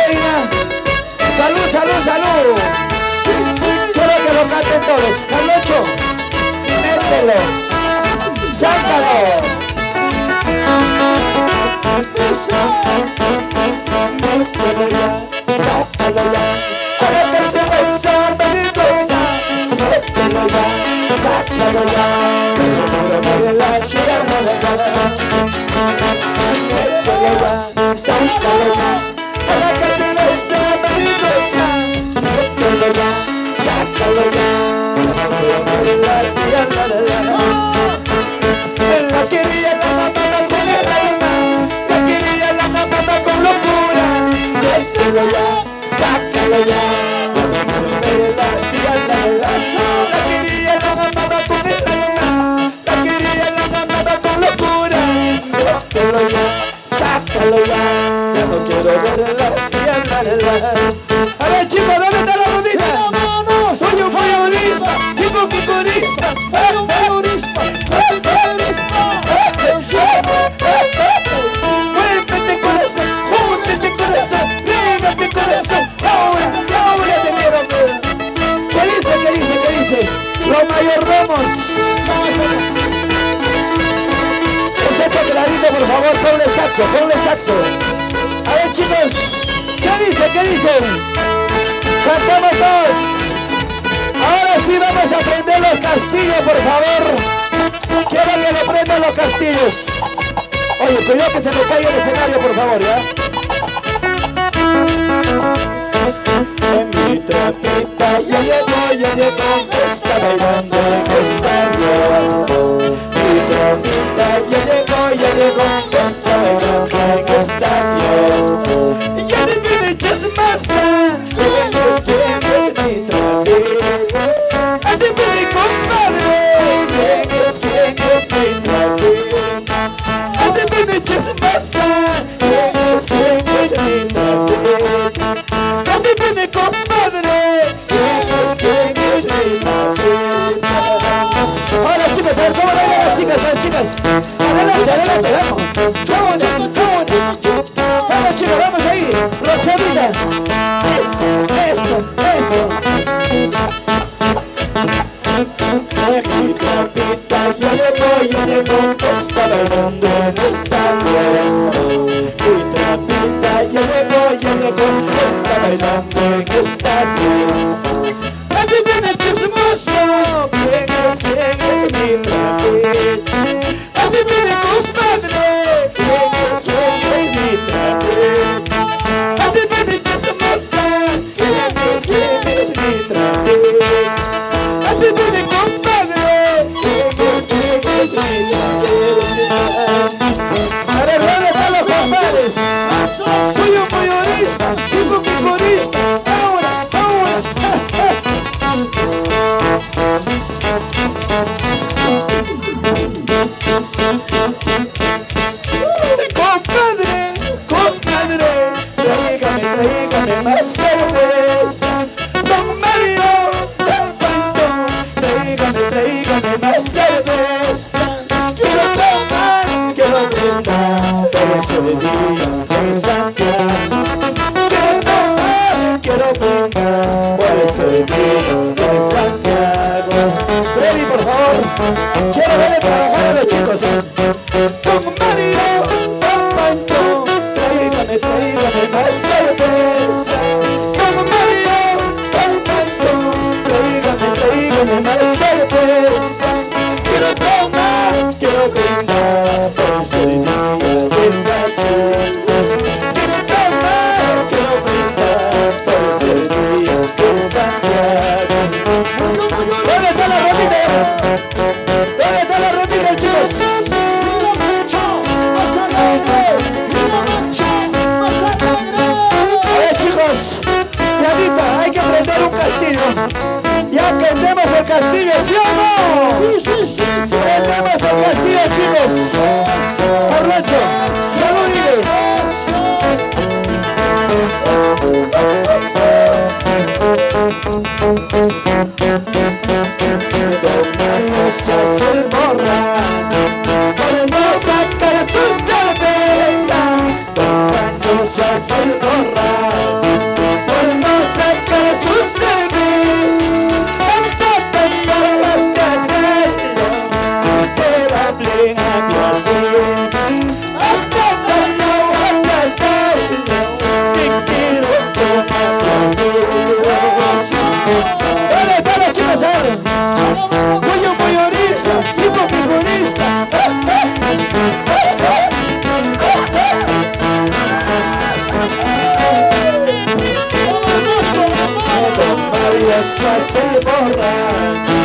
reina. Salud, salud, salud. Quiero que lo canten todos. Carlocho, mételo. Sácalo. Mételo ya, sácalo ya. Ahora que se besa, peligrosa. Mételo ya, sácalo ya. Mételo ya, sácalo ya. Ahora que se besa, peligrosa. Mételo ya, sácalo ya. La quería la mamá con el alma, la quería la mamá con locura. Mételo ya, sácalo ya. La quería la mamá con el alma, la quería la mamá con locura. Mételo ya, sácalo ya. Ya no quiero verla y hablarla. A ver chicos, ¿dónde está la rodilla? Soy un mayorista, digo que corista. Muévete corazón, múvete corazón, pégate corazón. Ahora te quiero ver. ¿Qué dice? Los mayordomos. Ese tecladito, por favor, ponle saxo. A ver chicos, ¿qué dice? Cantamos todos. Ahora sí vamos a prender los castillos, por favor. Quiero que le prendan los castillos. Oye, cuidado que se me caiga el escenario, por favor, ¿ya? En mi trapita ya llegó, está bailando en esta fiesta. Mi trapita ya llegó, está bailando en esta fiesta. Y ya no me eches masa, ¿quién es mi trapita? Adivine, compadre, ¿quién es mi trapita? Adivine, eches masa, ¿quién es mi trapita? Adivine, compadre, ¿quién es mi trapita? Ahora chicos, a ver cómo bailan las chicas. Adelante, vamos. Qué bonito. Vamos chicos, vamos ahí. Rosalita. Eso. Mi trapita ya llegó, está bailando en esta fiesta. Mi trapita ya llegó, está bailando en esta fiesta. Adivina chismoso, ¿quién es mi trapita? Adivina compadre, ¿quién es mi trapita? Adivina chismoso, ¿quién es mi trapita? Adivine, compadre, ¿quién es mi trapita? A ver, ¿dónde están los compadres? Soy un mayorista, digo que corista. Ahora. Compadre, tráigame más cerveza. Don Mario, Don Pancho, tráigame más cerveza. Quiero tomar, quiero brindar por ese día de Santiago. Quiero tomar, quiero brindar por ese día de Santiago. Freddy, por favor, quiero verle trabajar a los chicos. Don Mario, Don Pancho, tráigame más cerveza. Don Mario, Don Pancho, tráigame más cerveza. Quiero tomar, quiero brindar por ese día del cachorro. Quiero tomar, quiero brindar por ese día de Santiago. ¿Dónde está la rondita? Chicos? A ver chicos, Dianita, hay que prender un castillo. Ya prendemos el castillo, ¿sí o no? Sí. Prendemos el castillo, chicos. Carlocho, salud, se hace el borracho por no sacar tus cervezas. Don Pancho se hace el borracho se hace borracho,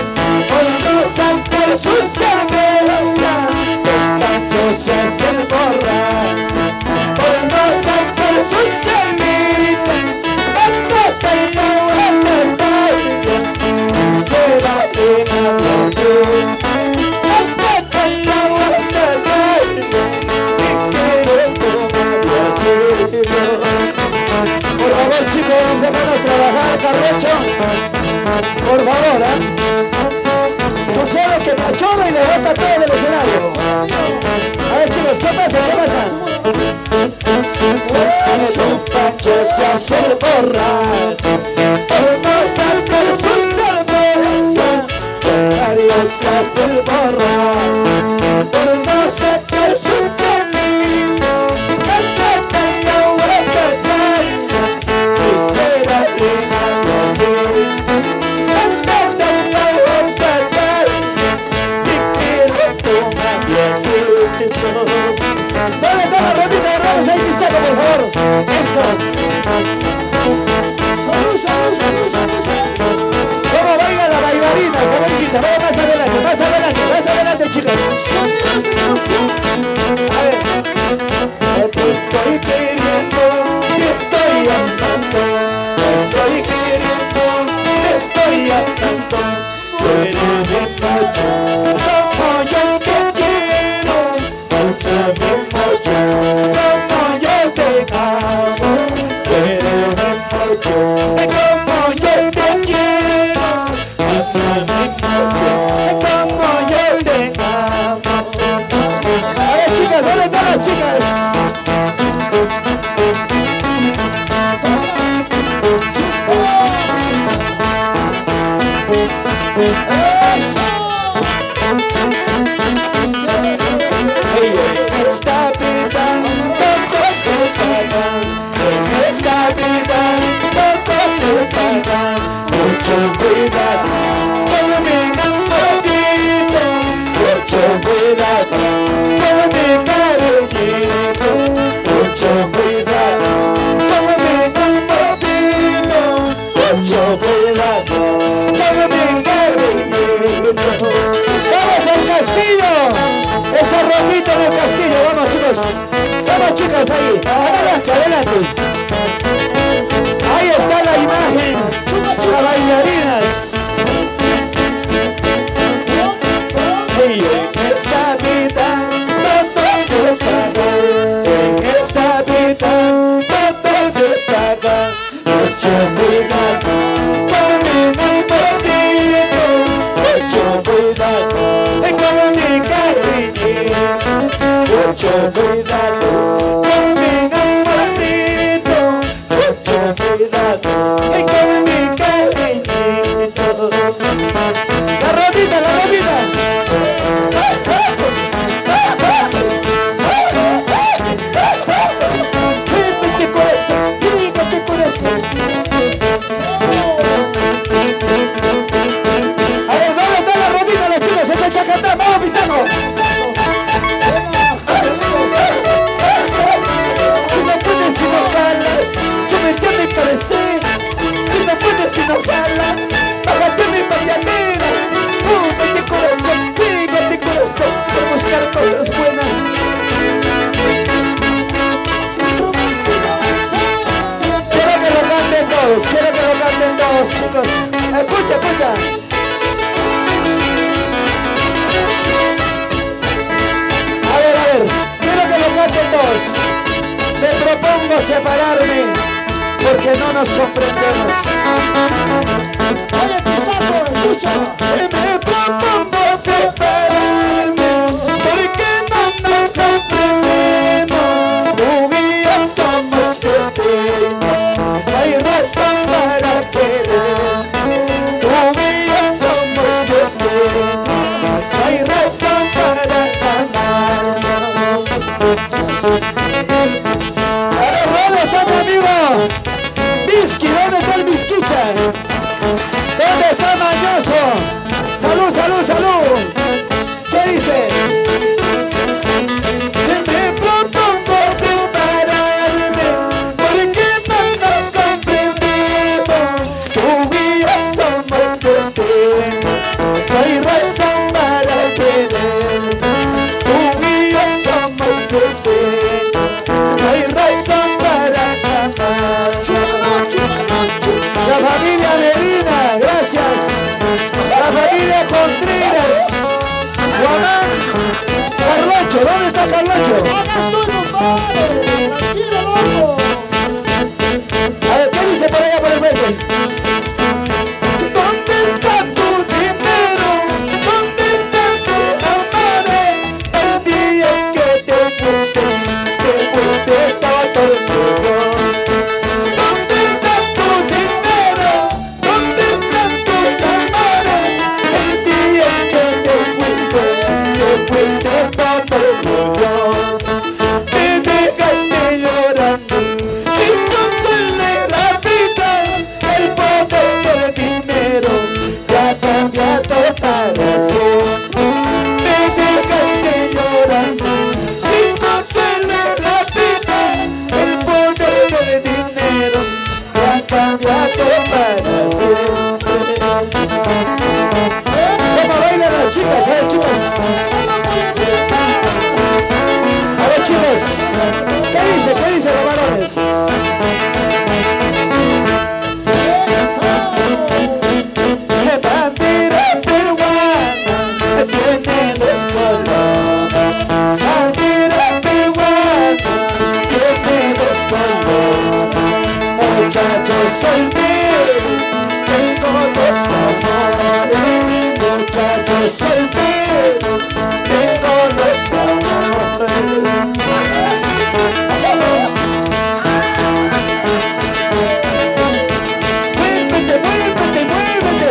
cuando saca su cerveza, Don Pancho se hace borracho, cuando saca su chelita, cuando tenga buena tarde, se va a placer, cuando tenga buena tarde, y quiero tomar y hacerlo. Por favor, chicos, déjanos trabajar, Carrocho. Por favor, Tú sabes que Pachorra y le bota todo del escenario. A ver, chicos, ¿qué pasa? ¿Qué pasa? Don Pancho se hace el borracho, no saca su cerveza. Don Mario se hace el borracho, no saca su chelita. ¿Dónde está la ronda de Ramos? Ahí está, por favor. Eso. ¿Cómo baila la bailarina? Saberquita, vamos más adelante, chicas. A ver. Te estoy queriendo, te estoy amando. Te estoy queriendo, te estoy amando. Tú eres bien mucho, como yo te quiero. Mucho bien mucho, como yo te amo. Tú eres bien mucho, como yo te quiero. Mucho bien mucho, como yo te amo. A ver, chicas, ¿dónde están las chicas? Esta vida todo se paga, en esta vida todo se paga. Mucho cuidado con mi amorcito, mucho cuidado con mi cariñito, mucho cuidado con mi amorcito, mucho cuidado con mi cariñito. ¡Vamos al castillo! Esa rondita del castillo, vamos chicos, vamos chicas ahí, adelante, adelante. Ahí está la imagen, las bailarinas. Y en esta vida todo se paga, en esta vida todo se paga. Mucho cuidado con mi amorcito, mucho cuidado con mi cariño. Mucho cuidado con mi amorcito, mucho cuidado con mi cariñito. La rodita, la rodita. Pígate corazón, pígate corazón. A ver, ¿dónde está la rodita, las chicas? Ese chacatán, vamos, pistaco. Si no puedes enojarla, bájate mi pañalera. Pígate corazón, pígate corazón, por buscar cosas buenas. Quiero que lo canten todos, chicos. Escucha, escucha. A ver, quiero que lo canten todos. Me propongo separarme porque no nos comprendemos. Oye, Pisaco, escucha. Me propongo separarme porque no nos comprendemos. Tú y yo somos testigos, no hay razón para querer. Tú y yo somos testigos, no hay razón para amarnos. ¿Dónde está mi amigo? Bisqui, ¿dónde está el Bisquicha? ¿Dónde está Mañoso? ¡Salud, salud, salud! Bandera peruana tiene dos colores. Bandera peruana tiene dos colores. Muchachos solteros, tengo dos amores. Muchachos solteros, tengo dos amores. Muévete, muévete, muévete.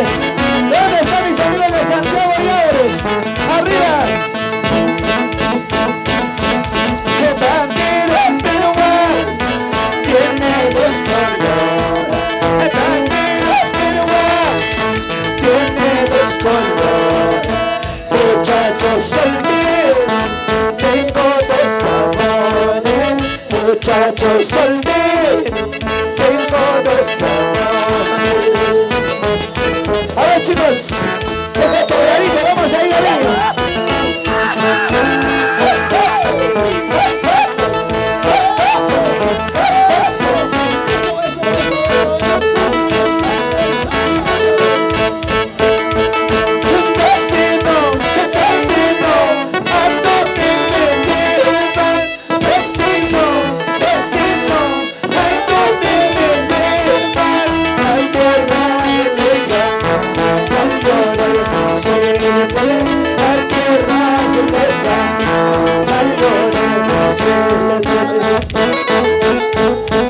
¿Dónde están mis amigos de Santiago y Abre? ¡Arriba! Que bandera peruana tiene dos colores. Bandera peruana tiene dos colores. Muchachos solteros, tengo dos amores. Muchachos solteros, tengo dos amores. A ver, chicos, esa quebradita, vamos a ir arriba.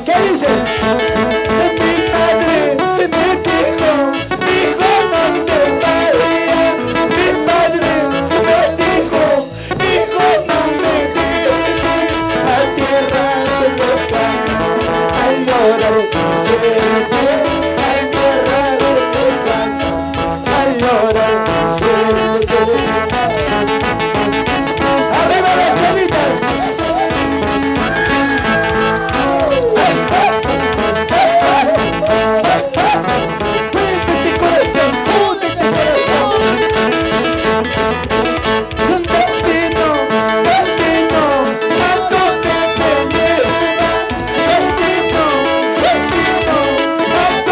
¿Qué dice? Mi padre me dijo, hijo, no te vayas. Mi padre me dijo, hijo, no me dejes. A tierra se lejana, al llorar siempre. A tierra se lejana, al llorar siempre. ¡Arriba las chavitas! ¡Únete corazón! ¡Únete corazón! Un destino, destino, a donde me lleva. Destino, destino, a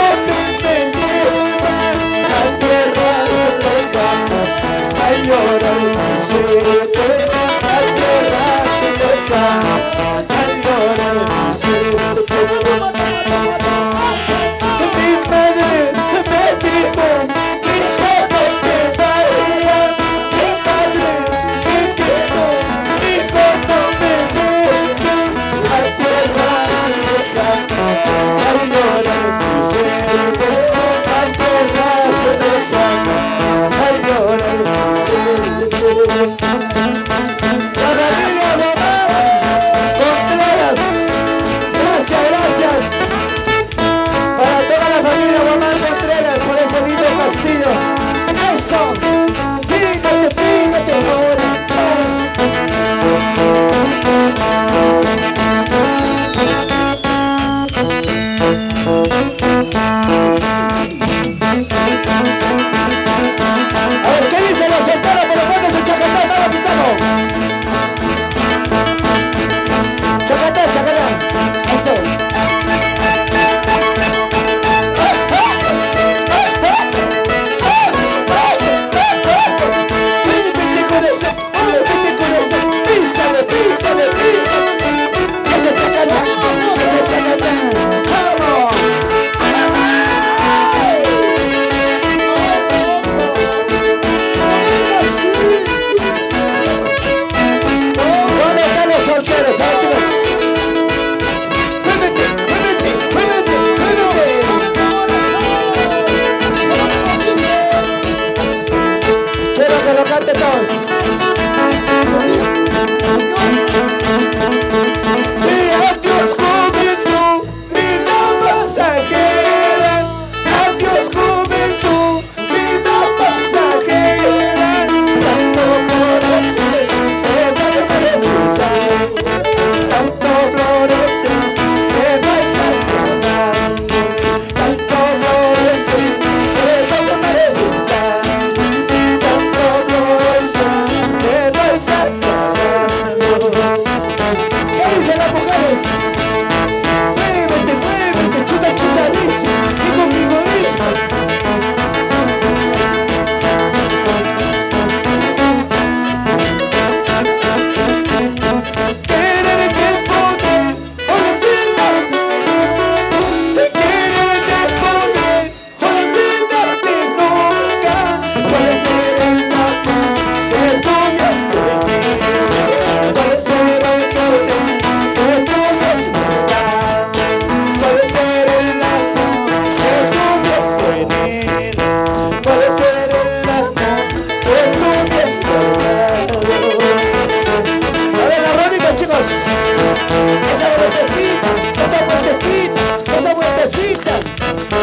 cosita.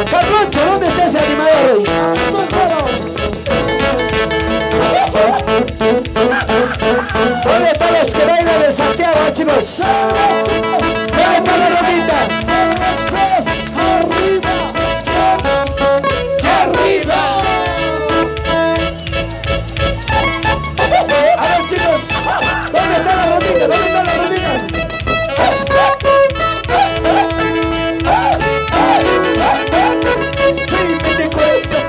Carloncho, ¿dónde está ese animador hoy? ¿Dónde están los que bailan en Santiago, chicos? ¿Dónde está la Romita? ¡Arriba! A ver, chicos, ¿dónde está la Romita? ¿Dónde está la Romita? Dime corazón,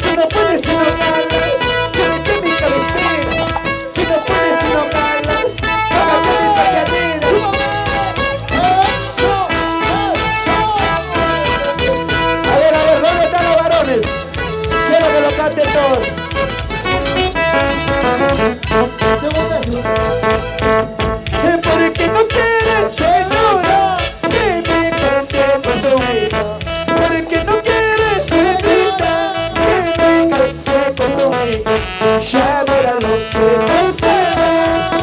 si no puedes, si no ganas, quédate en mi cabecera. Si no puedes, si no ganas, hágame mi pañalera. A ver, ¿dónde están los varones? Quiero que lo canten todos. Porque no quieres, señora, que me case con tu hija. Porque no quieres, señorita, que me case con tu hija. Ya verá lo que pasará,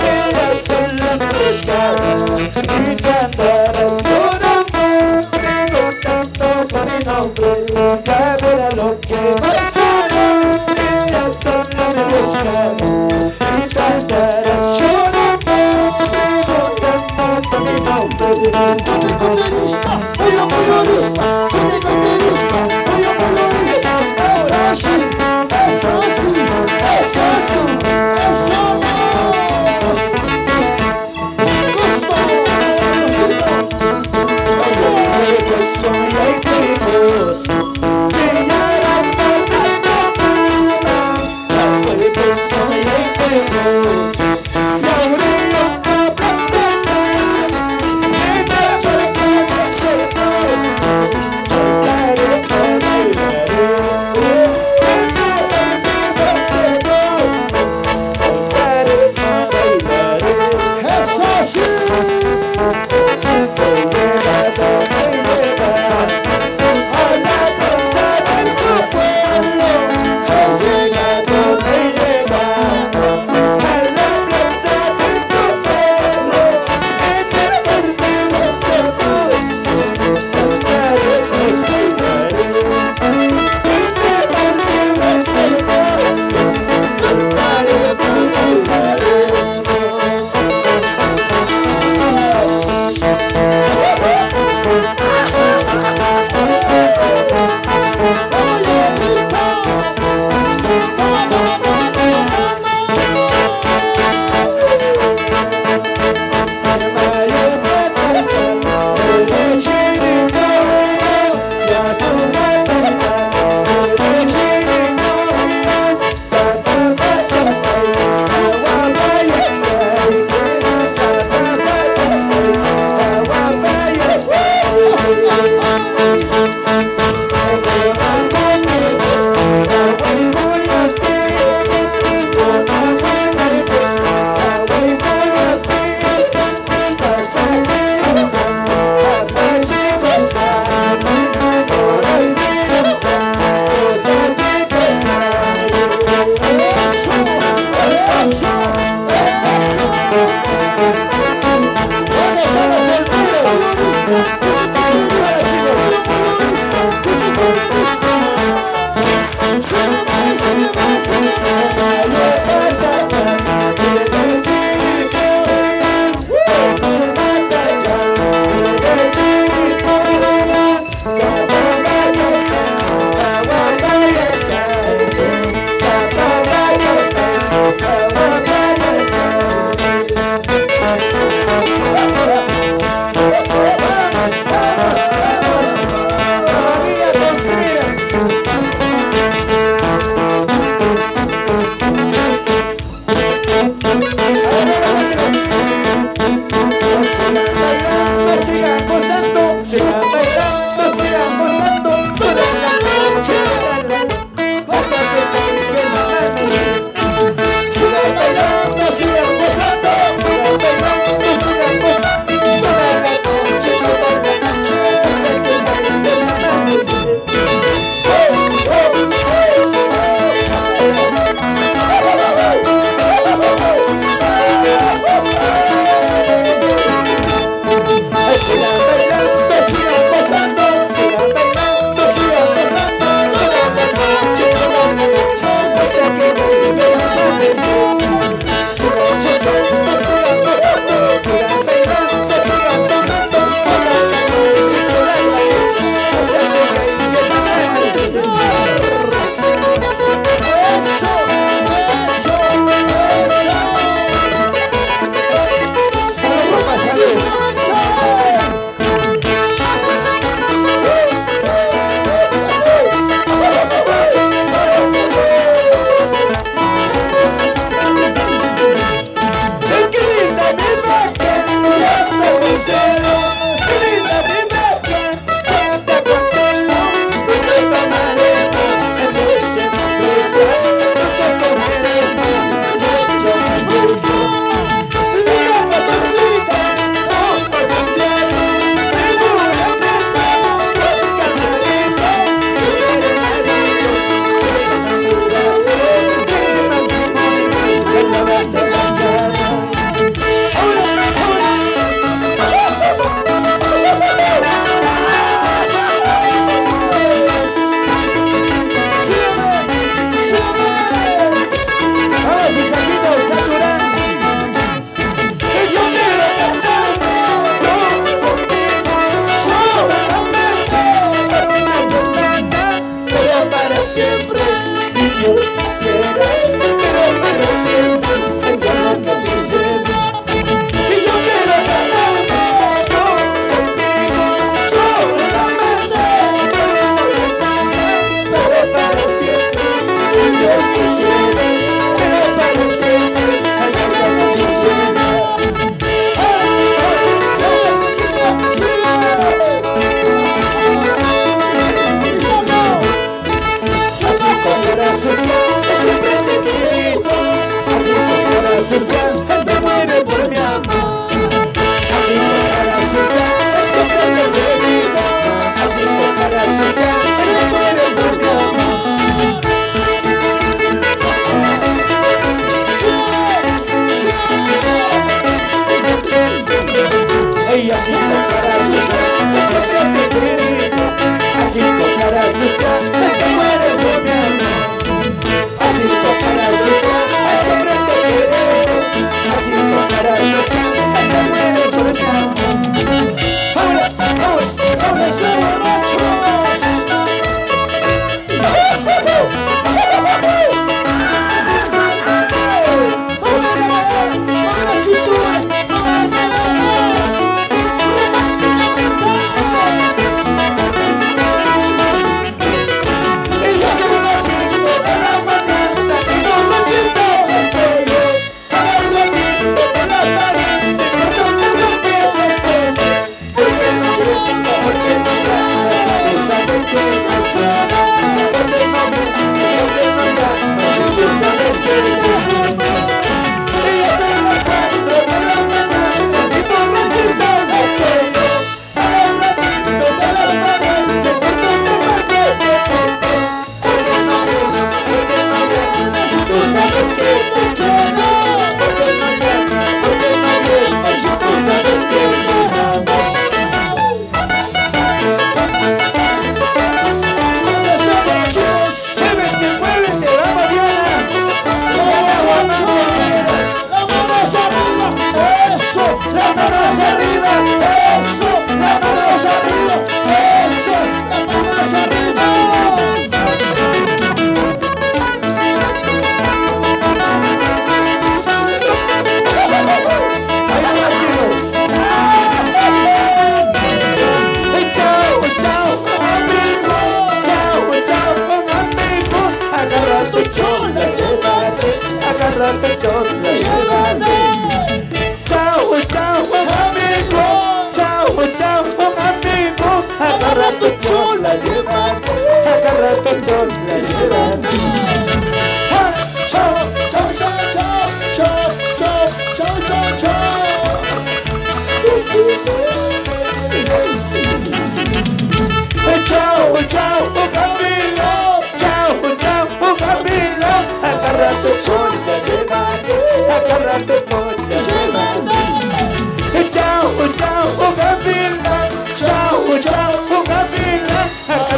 ella sola me buscará y cantarás por amor, preguntando por mi nombre. Ya verá lo que pasará, ella sola me buscará y cantarás por amor, preguntando por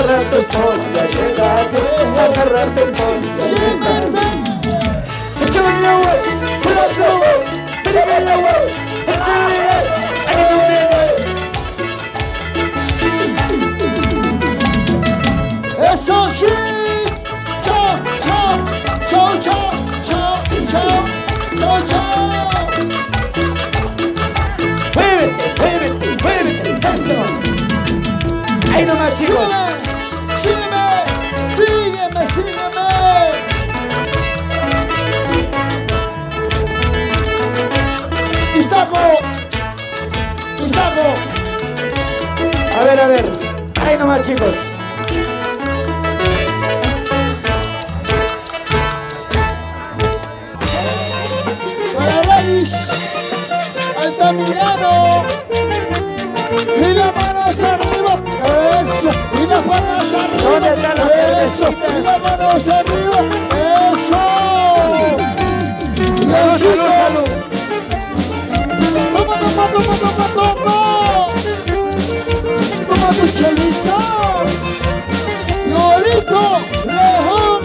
agarra tu polla, llévate, agarra tu polla, llévate. Enjoy your West, pull up the West, bring it the West, enjoy it, I know the West. Eso sí, chao, chao, chao, chao, chao, chao, chao, chao. Muévete, muévete, eso. Ahí nomás, chicos. Sígueme, sígueme, sígueme. Pistaco, pistaco. A ver, ahí nomás, chicos. Para Gladys, Altamirano. Y las manos arriba, eso. Y las manos arriba, ¿Dónde están las eso. cervecitas? Y las manos arriba, eso. Salud, salud, salud. Toma, toma, toma, toma, toma. Toma tu chelita. Lolito, lejón.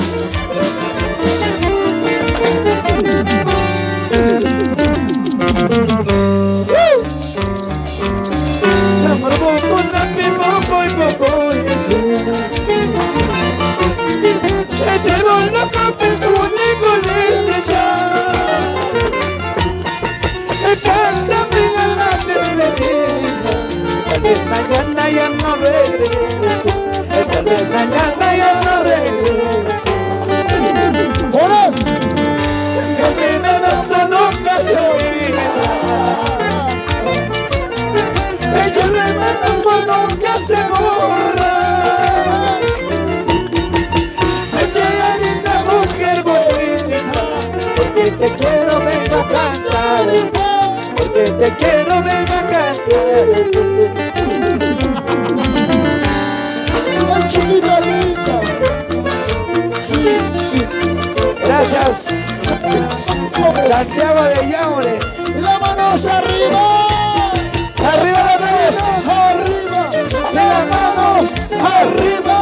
Mañana ya no regreso, tal vez mañana ya no regreso. ¡Horas! El primer beso nunca se olvida. Ella le beso nunca se borra. Ella es linda mujer bonita, porque te quiero vengo a cantar, porque te quiero vengo a cantar. Chiquitadita. Gracias, Santiago de Yaure. Las manos arriba. Arriba las manos, Arriba. Las manos arriba.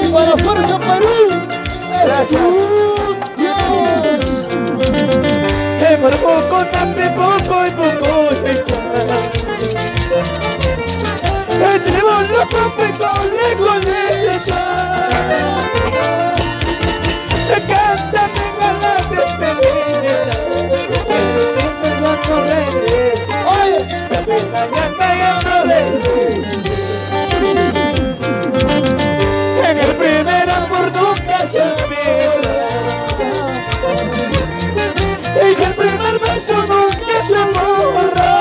Y para Fuerza Perú. Gracias. Yes. Por poco, tan poco y poco. Tenemos loco, con ese chat. Cántame a la despedida. Ya no regreso. Tal vez mañana ya no regreso. En el primer amor nunca se olvida. En el primer beso nunca se borra.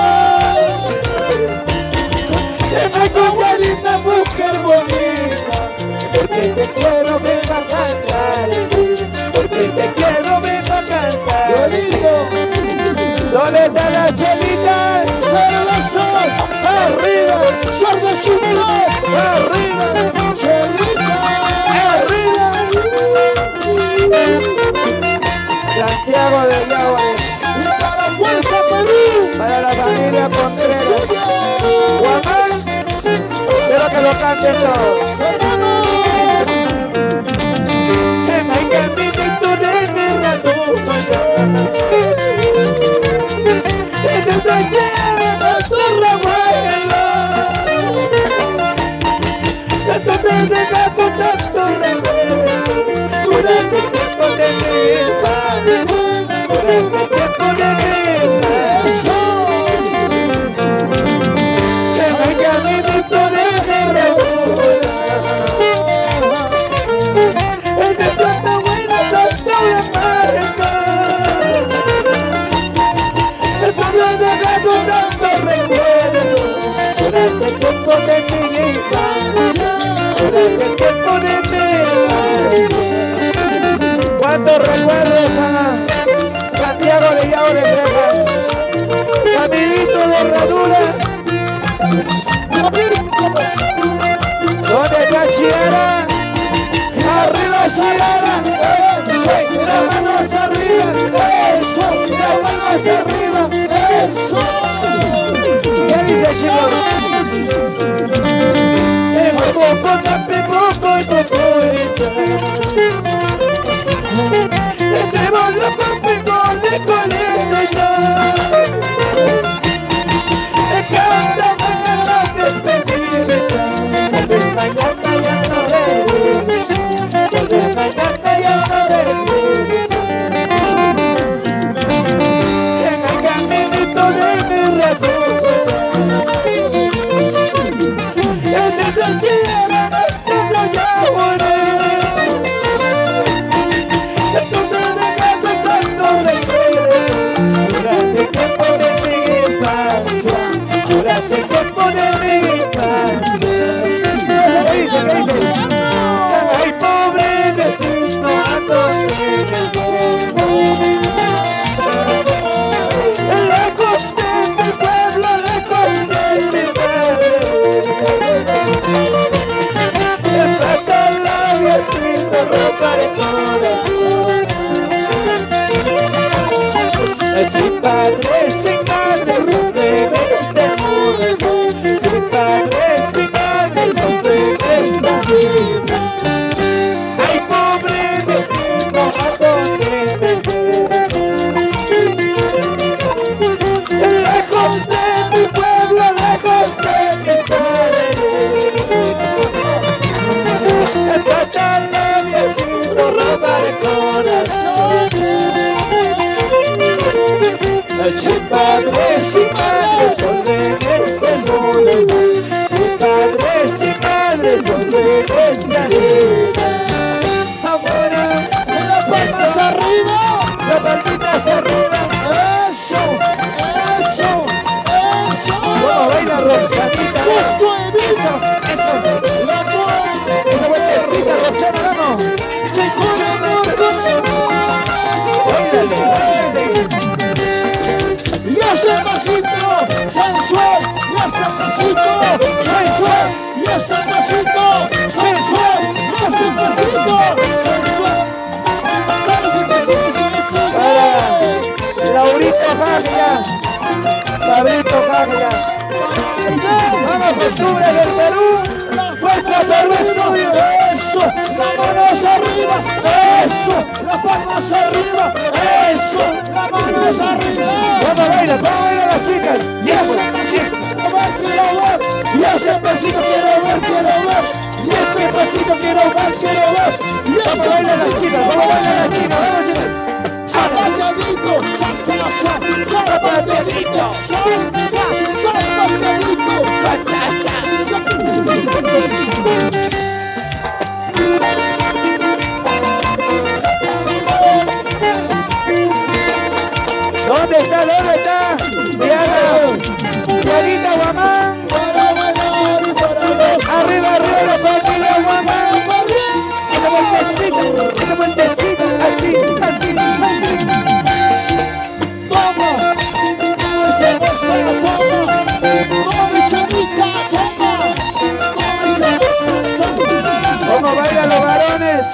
Ella linda mujer bonita, porque te quiero vengo a cantar, porque te quiero vengo a cantar. ¿Dónde están las chelitas? Arriba, suavecito, arriba, chelita, arriba. Santiago de Yaure. Y para Fuerza Perú. Para la familia Contreras. Guamán, quiero que lo canten todos. En el caminito de mi randucha, en el taller de nuestra abuela, tanto te deja con tantos recuerdos, durante el tiempo de mi infancia, durante el tiempo de mi infancia. En el caminito de mi randucha, en nuestra abuela no estoy amarga. Me ha dejado tantos recuerdos durante el tiempo de mi infancia, durante el tiempo de mi infancia. ¿Cuántos recuerdos a Santiago de Yaure Brejas? Caminito de Herradura. ¿Dónde está Chiara? Arriba Chiara. Eso, las manos arriba. Eso, las manos arriba. Eso. ¿Qué dice, chicos? En el sin padres orden este mundo. Sin padres orden esta vida. Ahora, las palmas arriba. las palmitas arriba. Eso, eso, eso. Vamos, baila Rosanita. Justo en eso. Eso. La Esa vueltecita, Rosana, vamos. Báilale, báilale. Y ese pasito sensual, y ese pasito sensual, y ese pasito sensual, y ese pasito sensual. Para Laurito Jaglia, Pablito Jaglia. Vamos, costumbre del Perú. Fuerza Perú Estudio. Eso, las manos arriba, eso, las palmas arriba, eso, las manos arriba. Vamos, baila las chicas. Y ese pasito quiero ver, y ese pasito quiero ver, y ese pasito quiero ver, y ese Vamos, baila las chicas, vamos, baila las chicas, vamos, chicas. zapateadito, zapateadito, ¿Dónde está? ¿Dónde está? Diana, Dianita Guamán. Arriba, arriba la familia Guamán. Esa vueltecita, así, así, así. Toma, cerveza, toma, mi chanita, toma, ¿Cómo bailan los varones?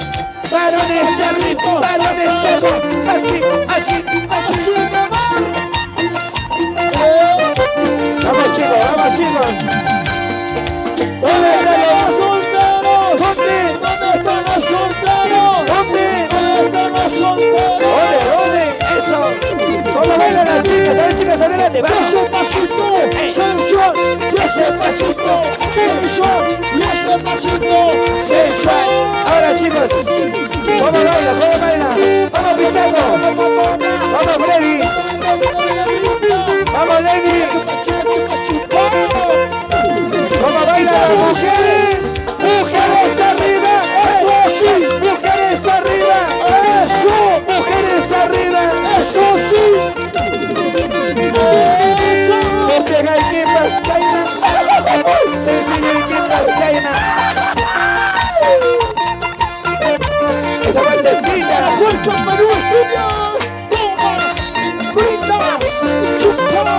Varones arriba, varones arriba, así, así. así me va. Vamos chicos, vamos chicos. ¿Dónde están los solteros? ¿Dónde? ¿Dónde están los solteros? ¿Dónde? ¿Dónde están los solteros? ¿Dónde? Eso. ¿Cómo bailan las chicas? A ver chicas, adelante, vamos. Ese pasito sensual, y ese pasito sensual, y ese pasito Sensual. Ahora chicos, ¿cómo baila? ¿Cómo baila? Vamos Pistaco. Vamos Freddy. Vamos Lenny. ¿Cómo bailan las mujeres? Mujeres arriba. Eso sí. Mujeres arriba. Eso. Mujeres arriba. Eso sí. Se pega el que pascaina. Se sigue el que pascaina. Esa vueltecita. Fuerza Perú Estudio. Toma, brinda, chupa. Toma.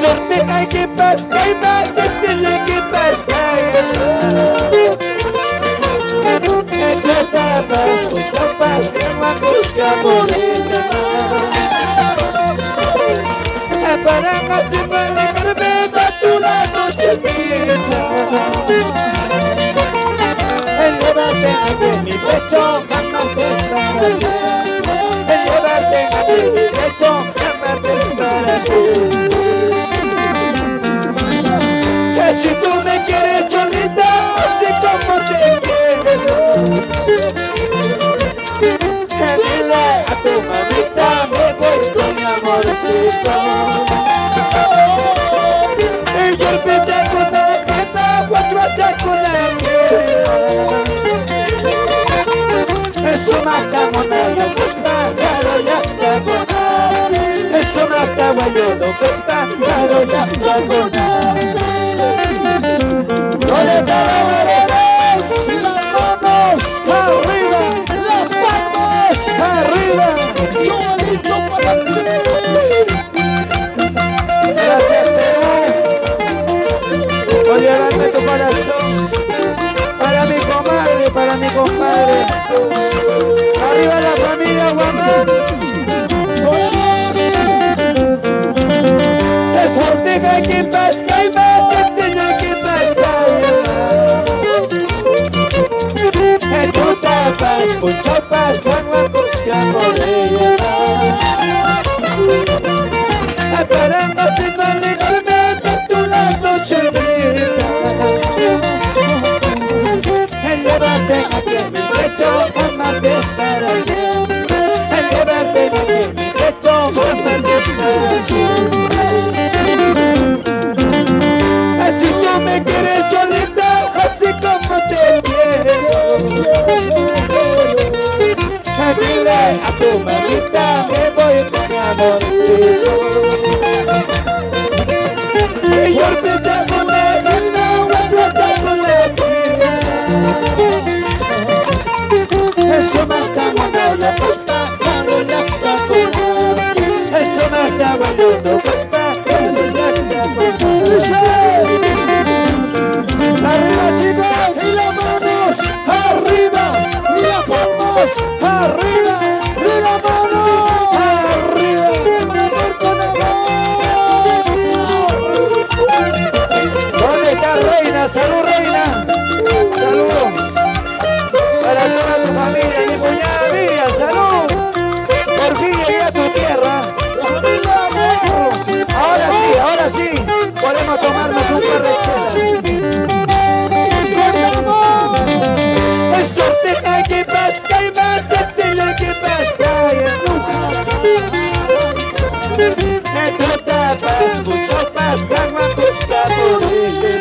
Sorte hay que pascaina. Se tiene que pascaina. Para casi para tu la noche mía. Elévate aquí en mi pecho, jamás te estarás. Elévate aquí en mi pecho, jamás te estarás. Que si tú me quieres cholita, así como te quieres. Dile a tu mamita, me voy con mi amorcito. Y yo el pichaco de esta, cuatro achaco de eso mata mona, yo pues pájaro ya está. Eso mata guayo, no pues pájaro ya está. ¿Dónde está la varones? Las manos Arriba, las palmas. arriba. Yo grito para ti. Gracias Perú por llevarme tu corazón. Para mi comadre, para mi compadre. Arriba la familia Guamán. Es Ortega que pasca y mate, tiene que pascar. En tu tapas, con chapas, Juan la busca por ella. Esperando sin alejarme de tu la noche linda. a tu manita me voy con mi amorcito. Y yo el pechazo de vida, otro taco de vida. Eso me está mandando la costa, cuando ya está con eso me está mandando la costa, cuando ya está con arriba chicos, y las manos arriba, y las palmas arriba, y las manos arriba. ¿Dónde está Reina? Salud Reina, salud para toda tu familia, mi cuñada Miriam, salud. Por fin llegué a tu tierra. Ahora sí, podemos tomarnos un par de chelas. Esto deja que pasca y más desde que pasca y tú tapas mucho pasca, guapusca por este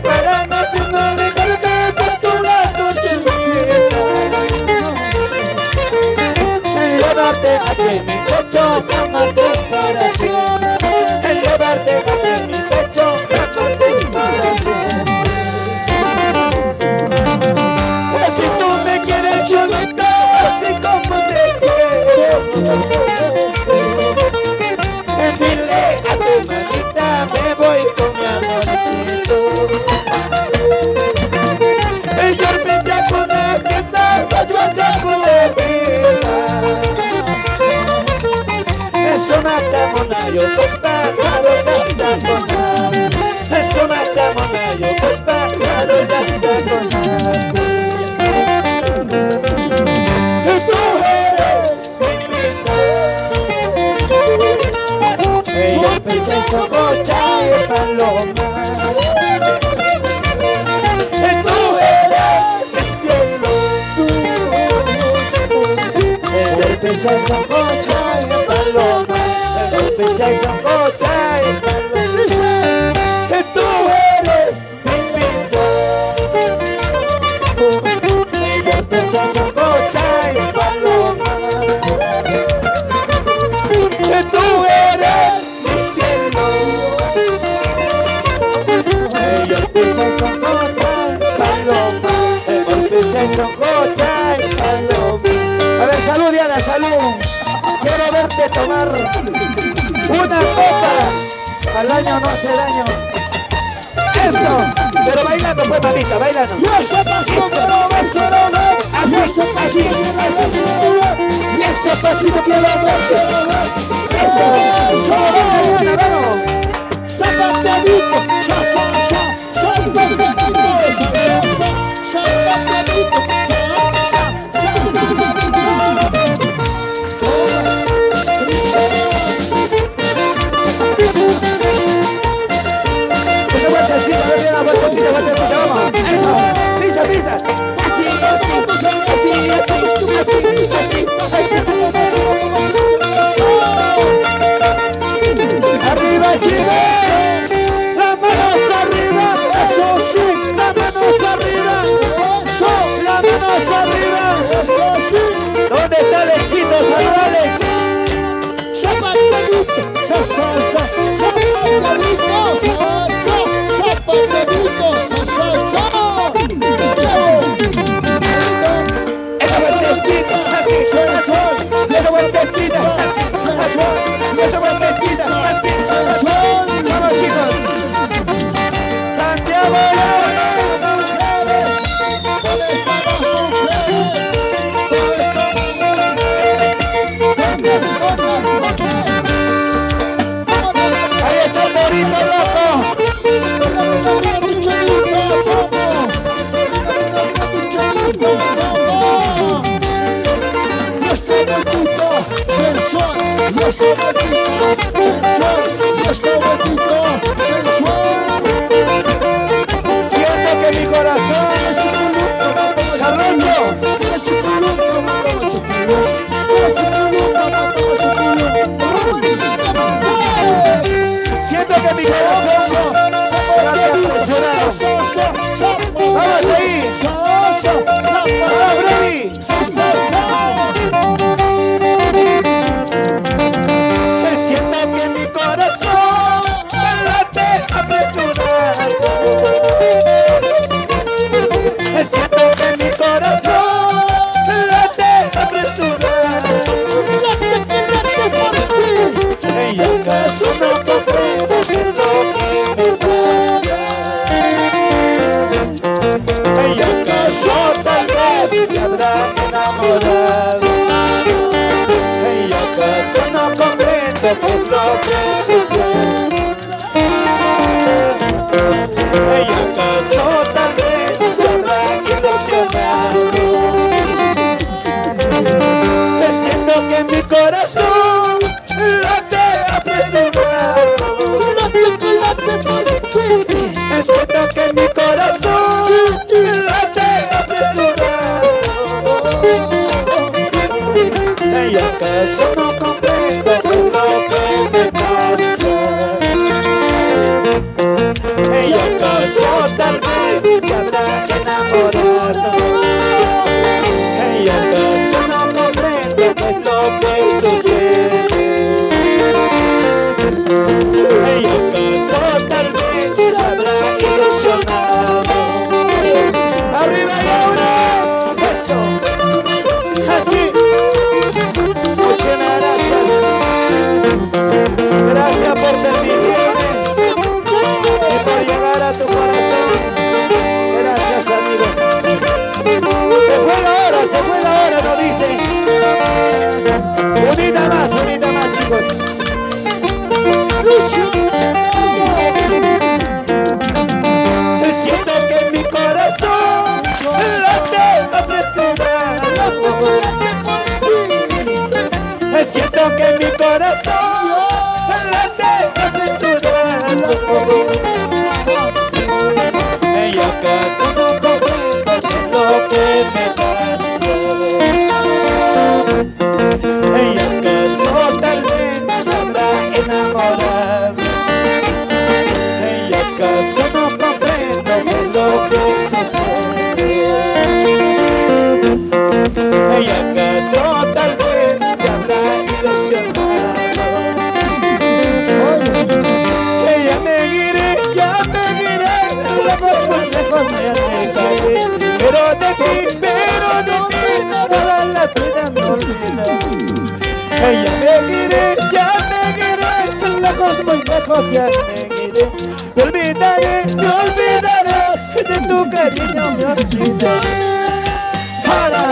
para más no recordar por tu lado chiquita. Llevarte aquí en mi pecho, amarte para siempre. Llevarte aquí en mi pecho, amarte para siempre. Si tú me quieres yo me tomo así como te quiero. Dile a tu manita me voy con mi amorcito. Yo el pinchaco de que tarda, yo el chaco de vida. Eso mata monayo, pues pájaro gasta con nada. Eso mata monayo, pues pájaro gasta con nada. Y tú eres mi vida. Ella pecha y sococha y paloma. Y tú eres mi cielo. Ella pecha y sococha y paloma. Ella pecha y sococha y paloma. Y tú eres mi vida. Ella pecha y sococha y paloma. Que tú eres mi cielo. Ella pecha y sococha y paloma. Ella pecha y sococha y paloma. A ver, salud Diana, salud. Quiero verte tomar una copa. Al año no hace daño. Eso, pero bailando pues mamita, bailando. Yo soy pasito, quiero ver, quiero ver. Yo soy pasito, quiero ver, quiero ver. Y ese pasito quiero ver, quiero ver. Eso, vamos. Zapatadito, zapatadito, zapatadito. Vamos, eso, pisa, pisa. Arriba chicos, las manos arriba, eso sí, las manos arriba, eso, las manos arriba, eso sí. ¿Dónde está Alexito? Salud Alex. Zapatadito, zapatadito, esa vueltecita, esa vueltecita, esa vueltecita, vamos chicos. Santiago ahí está el Torito loco. Siento que mi corazón, Carloncho, siento que mi corazón está presionado. Vamos ahí. Vamos, Freddy. enamorado. ¿Y acaso no comprendo qué es lo que sucede? ¿Y acaso tal vez se habrá ilusionado? Siento que mi corazón late apresurado. Siento que mi corazón late apresurado. ¿Y acaso no comprendo qué es lo que me pasa? ¿Y acaso tal vez se habrá enamorado? ¿Y acaso no comprendo qué es lo que sucede? ¿Y acaso tal vez se habrá ilusionado? ¡Arriba y ahora! ¡Eso! ¡Así! Muchas gracias. Gracias por permitirme y por llegar a tu corazón. Gracias, amigos. Se fue la hora, nos dicen. Unita más, chicos. Siento que mi corazón late apresurado. Siento que mi corazón late apresurado. ¿Y acaso no comprendo qué es lo que me pasa? ¿Y acaso tal vez se habrá enamorado? ¿Y acaso no comprendo qué es lo que sucede? ¿Y acaso tal vez se habrá ilusionado? Que ya me iré, lejos me alejaré. Pero de ti, toda la vida me olvida. Ya me iré, lejos, muy lejos ya me iré. Me olvidarás, de tu cariño me olvidaré. ¡Para!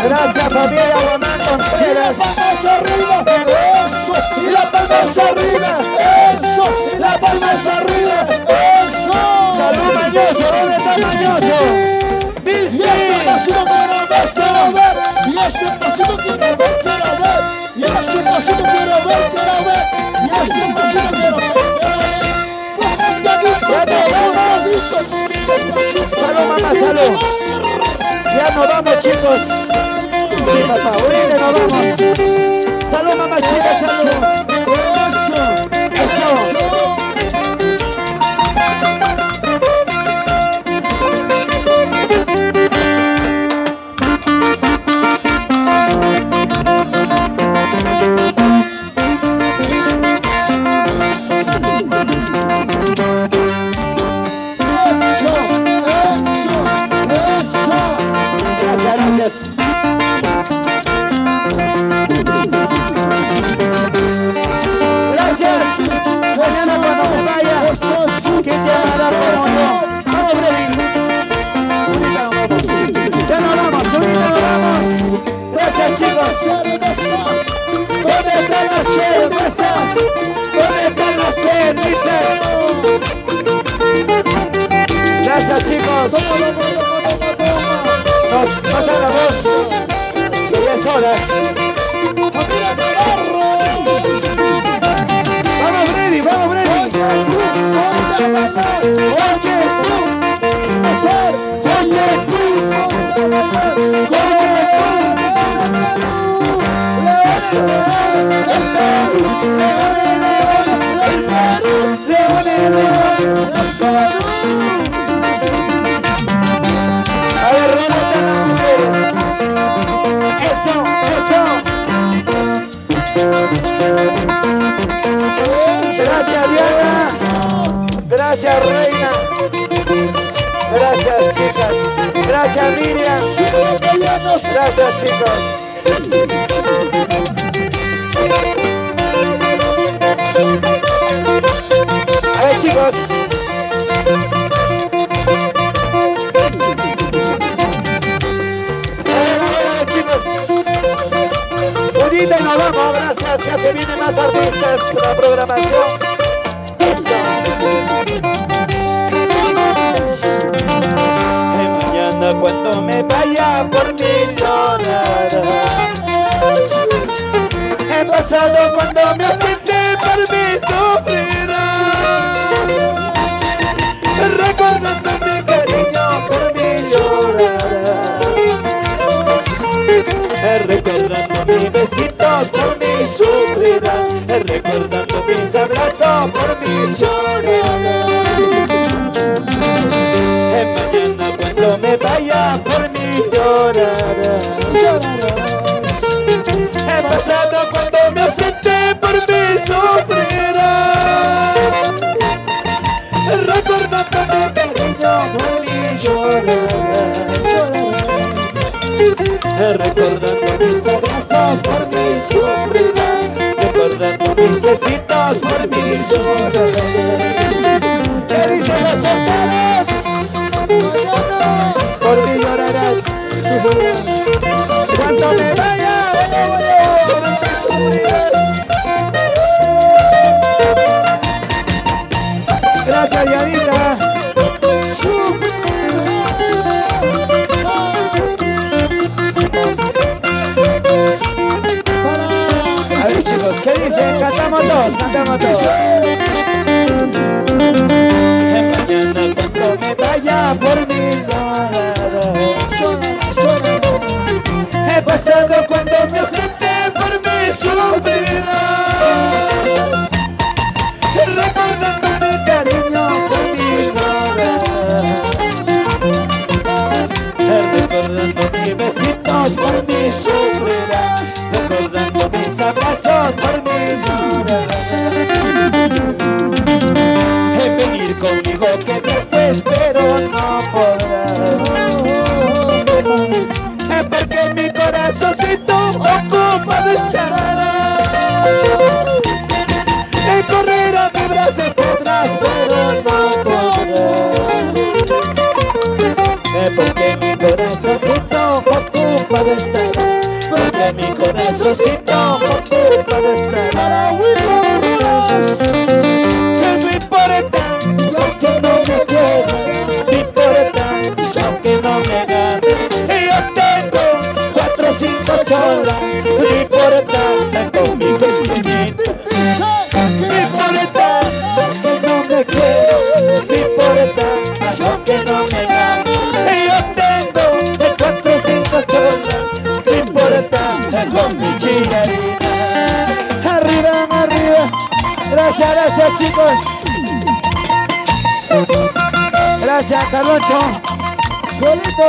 Gracias, familia Guamán Contreras. Eso, y la palma hacia arriba, eso, la palma hacia arriba, eso. Salud, Mañoso, ¿dónde está Mañoso? Y este pasito quiero ver, y este pasito quiero ver, y este pasito quiero ver, y este pasito quiero ver. Salud, mamá, salud. Ya nos vamos, chicos. Sí, papá, ahorita nos vamos. Salud, mamá, chicas, salud. Eso. Gracias. Gracias. Mañana cuando me vaya, ¿quién te va a dar como yo? Vamos, Freddy. Ahorita nos vamos. Ya nos vamos, ahorita nos vamos. Gracias, chicos. ¿Dónde están las cervezas? ¿Dónde están las cervezas? Gracias, chicos. Nos pasan la voz. Que ya es hora. Vamos, Freddy, vamos, Freddy. A ver, ¿dónde están las mujeres? Eso, eso. Gracias, Diana. Gracias, Reina. Gracias, chicas. Gracias, Miriam. Gracias, chicos. A ver, chicos. Chicos. Bonita y nos vamos, gracias. Ya se vienen más artistas con la programación. Eso. Mañana cuando me vaya por mi llorará. He pasado cuando me ausente por mi sufrirá. Recordando mi cariño por mi llorará. Recordando mis besitos por mi sufrirá. Recordando mis abrazos por mi llorará. Mañana cuando me vaya por mi llorará. He pasado cuando me ausente por mi sufrirá. Recordando mi cariño por mi llorará. Recordando mis abrazos por mi sufrirá. Recordando mis besitos por mi llorará. ¿Qué dicen los solteros? Por mí llorarás. Cuando me vaya, por mí sufrirás. Gracias, Yanita. A ver, chicos, ¿qué dicen? Cantamos todos, cantamos todos. Mañana cuando me vaya por mi llorará. He pasado cuando me ausente por mi sufrirá. Recordando mi cariño por mi llorará. Recordando mis besitos por mi sufrirá. Recordando mis abrazos por mi llorará. Venir conmigo que después pero no podrá. Porque mi corazoncito ocupado estará. Correr a mi brazo podrás pero no podrás. Porque mi corazoncito ocupado estará. Porque mi corazoncito ocupado estará. Que no importa lo que no me quiera. No importa lo que no me gane. Yo tengo 4 o 5 cholas. No importa con mi vestimenta. No importa lo que no me quiero. No importa lo que no me gane. Yo tengo 4 o 5 cholas. No importa con mi chillarina. Arriba, arriba. Gracias, gracias, chicos. Gracias, Carloncho. Bonito.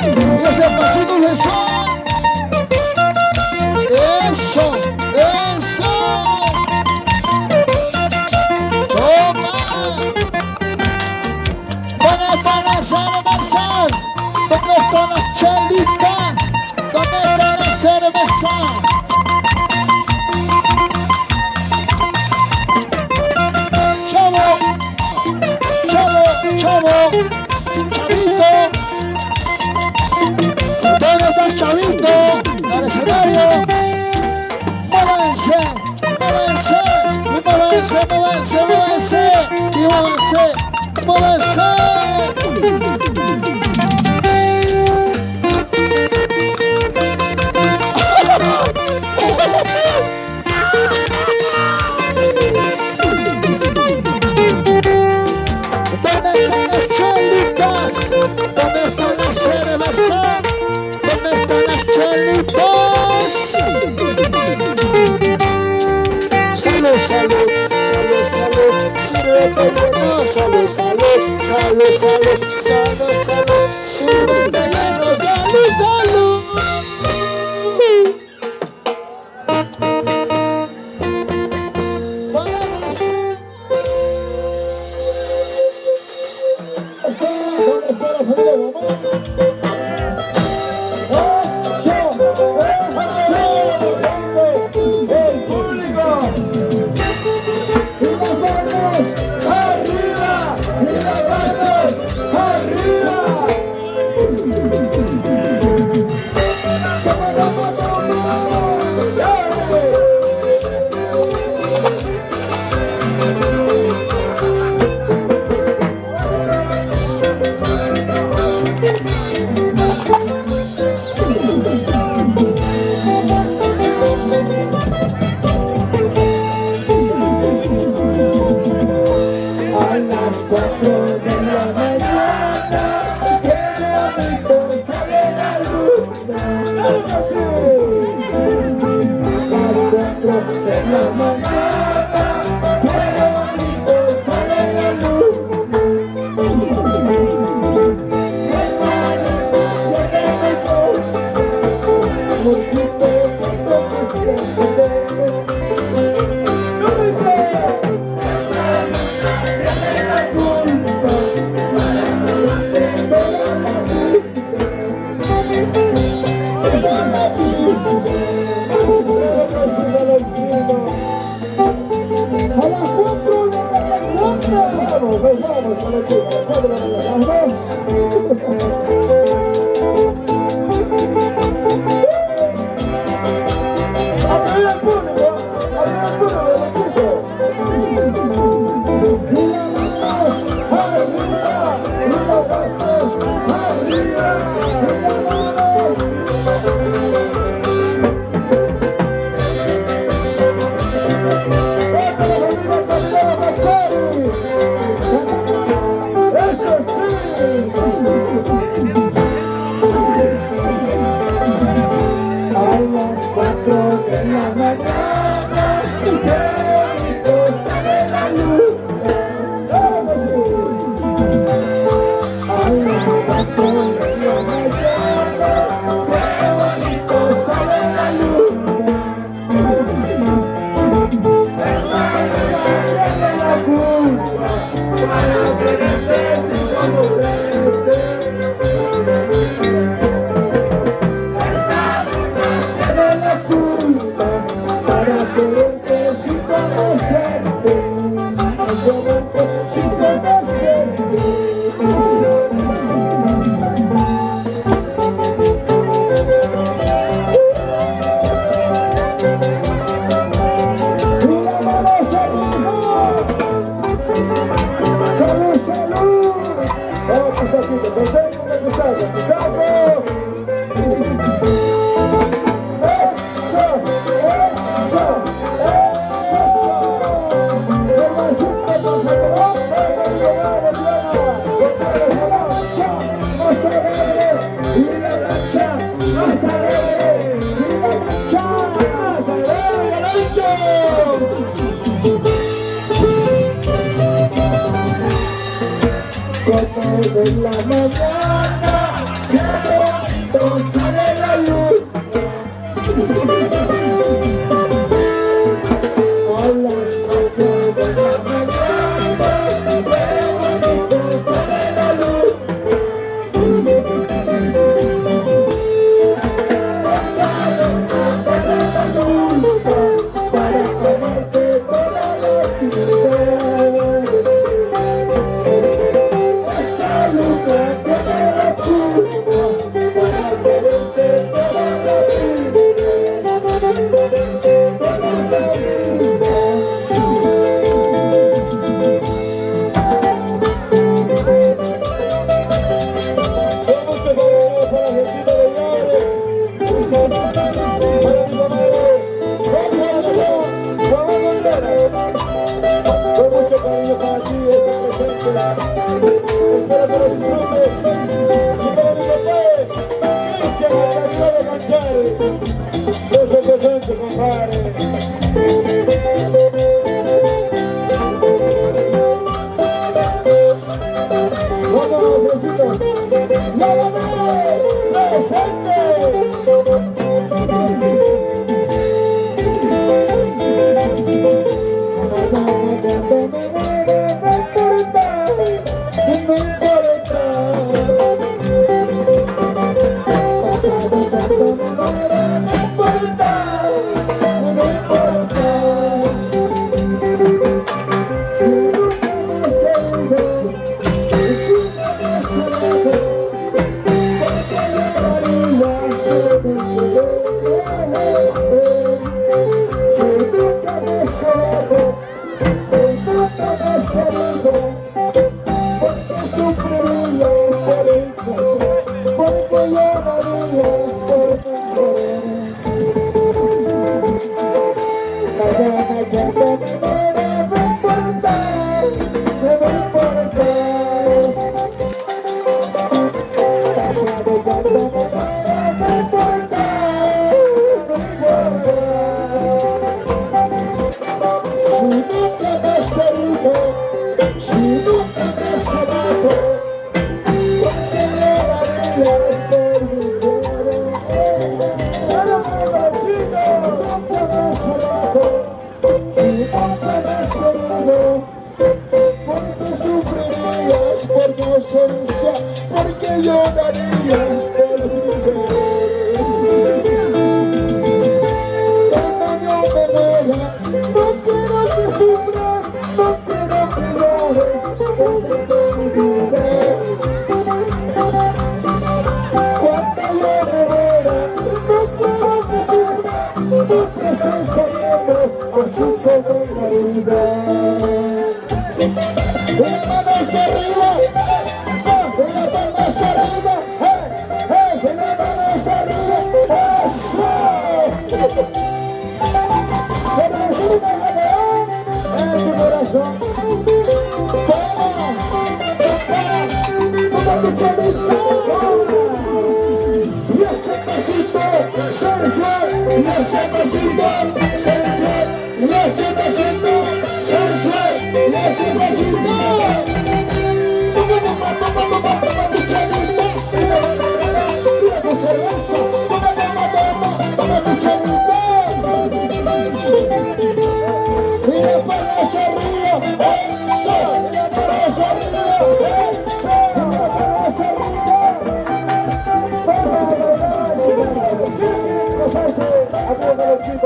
Y ese pasito de sol. Eso, eso. Toma. ¿Dónde están las cervezas? ¿Dónde están las chelitas? ¿Dónde están las cervezas? Chavo, chavo, chavo, chavito. ¿Dónde estás, chavito? Al escenario. Móvanse, móvanse, y móvanse, móvanse, móvanse, y móvanse, móvanse. ¿Dónde están las chelitas? ¿Dónde están las cervezas? ¿Dónde están las chelitas? Salud, salud, salud, salud. Sirve lleno, salud, salud, salud, salud, salud, salud. Sirve lleno, salud, salud. nos vamos con el chico, a las 4 de la mañana. ¡Arriba el público! ¡Arriba el público, los chicos! De la mañana, qué bonito sale la luz. A las 4 de la mañana, qué bonito sale la luz. Sale la luz para comerte toda la vida. Espero que lo disfrutes. Y para mi papá, Cristian Alcalá de Manchari. Eso que son su compadre. Vamos, besito. ¡Ya presente! Porque llorarías por mi cuando yo me muera, no quiero que sufras, no quiero que llores.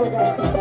Gracias.